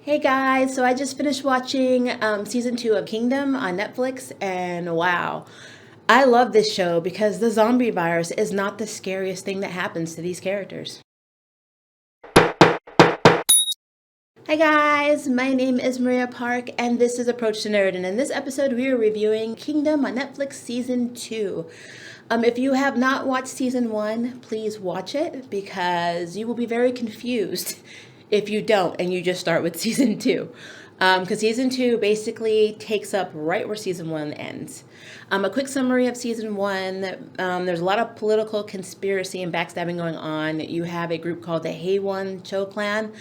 Hey guys, so I just finished watching season 2 of Kingdom on Netflix, and wow, I love this show because the zombie virus is not the scariest thing that happens to these characters. Hi guys, my name is Maria Park, and this is Approach to Nerd. And in this episode, we are reviewing Kingdom on Netflix season 2. If you have not watched season 1, please watch it because you will be very confused if you don't and you just start with season 2. Because season 2 basically takes up right where season 1 ends. A quick summary of season 1. There's a lot of political conspiracy and backstabbing going on. You have a group called the Haewon Cho clan,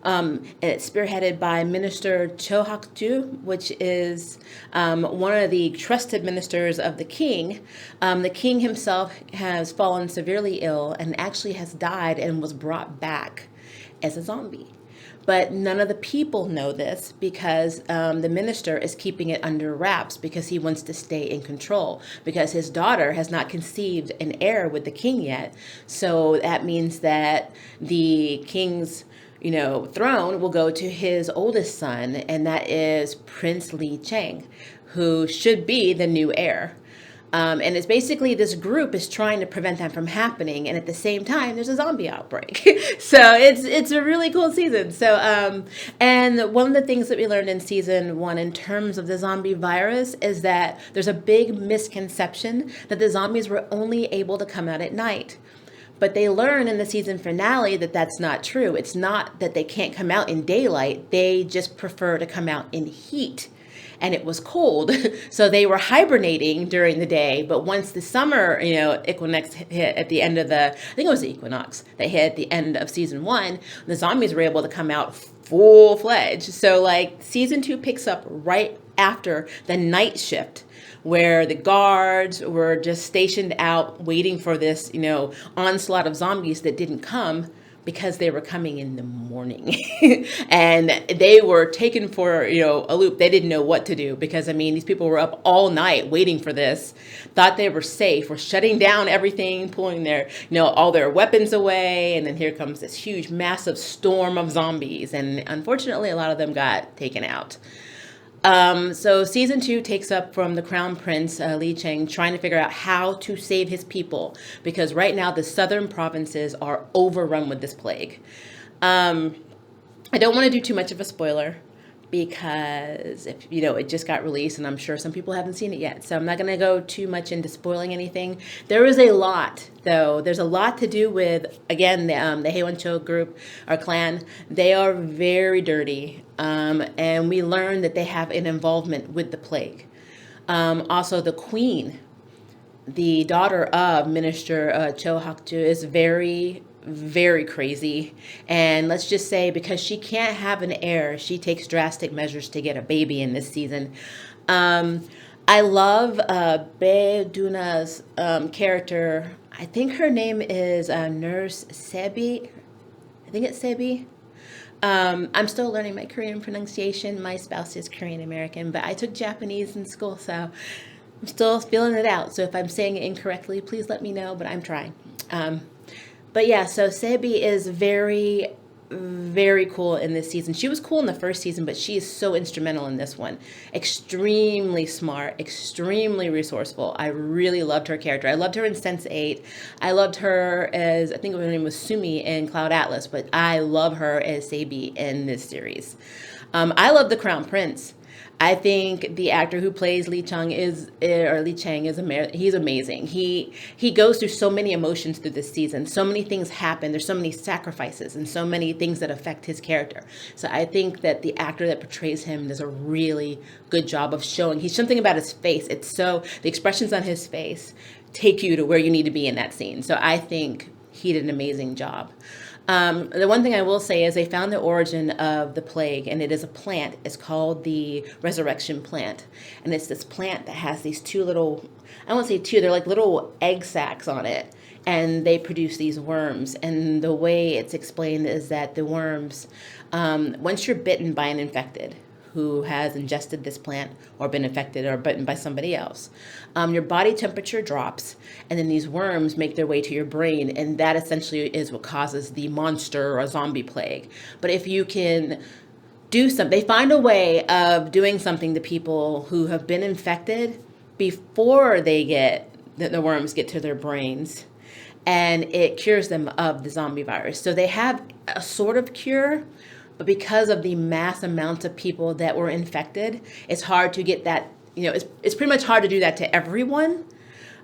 and it's spearheaded by Minister Cho Hak-ju, which is one of the trusted ministers of the king. The king himself has fallen severely ill and actually has died and was brought back as a zombie. But none of the people know this because the minister is keeping it under wraps because he wants to stay in control, because his daughter has not conceived an heir with the king yet. So that means that the king's throne will go to his oldest son, and that is Prince Li Chang, who should be the new heir. And it's basically this group is trying to prevent that from happening, and at the same time, there's a zombie outbreak. So it's a really cool season. So and one of the things that we learned in season 1 in terms of the zombie virus is that there's a big misconception that the zombies were only able to come out at night. But they learn in the season finale that that's not true. It's not that they can't come out in daylight. They just prefer to come out in heat. And it was cold, so they were hibernating during the day. But once the summer, equinox hit at the end of I think it was the equinox that hit at the end of season 1, the zombies were able to come out full-fledged. So like season 2 picks up right after the night shift, where the guards were just stationed out waiting for this, onslaught of zombies that didn't come because they were coming in the morning. And they were taken for, a loop. They didn't know what to do because, these people were up all night waiting for this, thought they were safe, were shutting down everything, pulling their, all their weapons away. And then here comes this huge, massive storm of zombies. And unfortunately, a lot of them got taken out. So season 2 takes up from the Crown Prince, Li Chang, trying to figure out how to save his people, because right now the southern provinces are overrun with this plague. I don't want to do too much of a spoiler because it just got released and I'm sure some people haven't seen it yet. So I'm not going to go too much into spoiling anything. There is a lot, though. There's a lot to do with, again, the Haewon Cho group, our clan. They are very dirty. And we learn that they have an involvement with the plague. Also, the queen, the daughter of Minister Cho Hak-ju, is very, very crazy. And let's just say because she can't have an heir, she takes drastic measures to get a baby in this season. I love Bae Duna's character. I think her name is Nurse Sebi. I think it's Sebi. I'm still learning my Korean pronunciation. My spouse is Korean American, but I took Japanese in school, so I'm still feeling it out. So if I'm saying it incorrectly, please let me know, but I'm trying. But yeah, so Sebi is very, very cool in this season. She was cool in the first season, but she is so instrumental in this one. Extremely smart, extremely resourceful. I really loved her character. I loved her in Sense8. I loved her as, I think her name was Sumi in Cloud Atlas, but I love her as Sebi in this series. I love the Crown Prince. I think the actor who plays Li Chang is he's amazing. He goes through so many emotions through this season. So many things happen. There's so many sacrifices and so many things that affect his character. So I think that the actor that portrays him does a really good job of showing. He's something about his face. The expressions on his face take you to where you need to be in that scene. So I think he did an amazing job. The one thing I will say is they found the origin of the plague, and it is a plant. It's called the resurrection plant. And it's this plant that has these two little, I don't want to say two, they're like little egg sacs on it. And they produce these worms. And the way it's explained is that the worms, once you're bitten by an infected who has ingested this plant or been infected or bitten by somebody else, your body temperature drops, and then these worms make their way to your brain, and that essentially is what causes the monster or zombie plague. But if you can do something. They find a way of doing something to people who have been infected before the worms get to their brains, and it cures them of the zombie virus. So they have a sort of cure, but because of the mass amounts of people that were infected, it's hard to get that, it's pretty much hard to do that to everyone.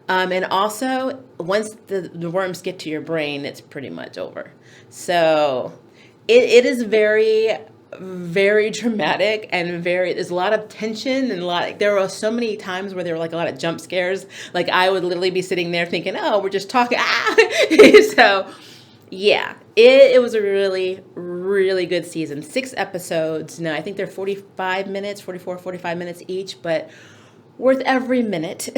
And also, once the worms get to your brain, it's pretty much over. So it is very, very dramatic, and there's a lot of tension, and there were so many times where there were like a lot of jump scares. Like I would literally be sitting there thinking, oh, we're just talking. So yeah, it was a really, really good season. 6 episodes. Now I think they're 45 minutes, 45 minutes each, but worth every minute.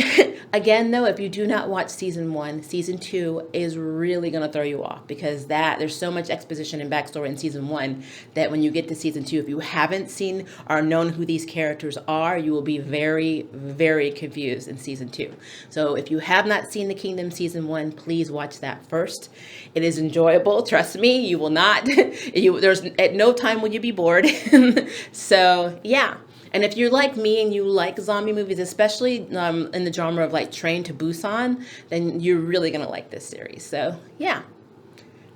Again, though, if you do not watch season 1, season 2 is really going to throw you off, because there's so much exposition and backstory in season 1 that when you get to season 2, if you haven't seen or known who these characters are, you will be very, very confused in season 2. So if you have not seen The Kingdom season 1, please watch that first. It is enjoyable. Trust me, you will not. There's at no time will you be bored. So yeah. And if you're like me and you like zombie movies, especially in the genre of like Train to Busan, then you're really going to like this series. So yeah,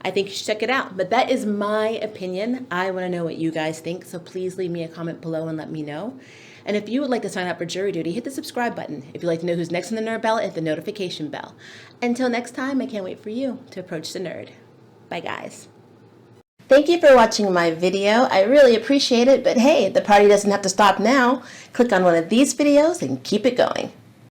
I think you should check it out. But that is my opinion. I want to know what you guys think. So please leave me a comment below and let me know. And if you would like to sign up for jury duty, hit the subscribe button. If you'd like to know who's next on the nerd ballot, hit the notification bell. Until next time, I can't wait for you to approach the nerd. Bye, guys. Thank you for watching my video. I really appreciate it, but hey, the party doesn't have to stop now. Click on one of these videos and keep it going.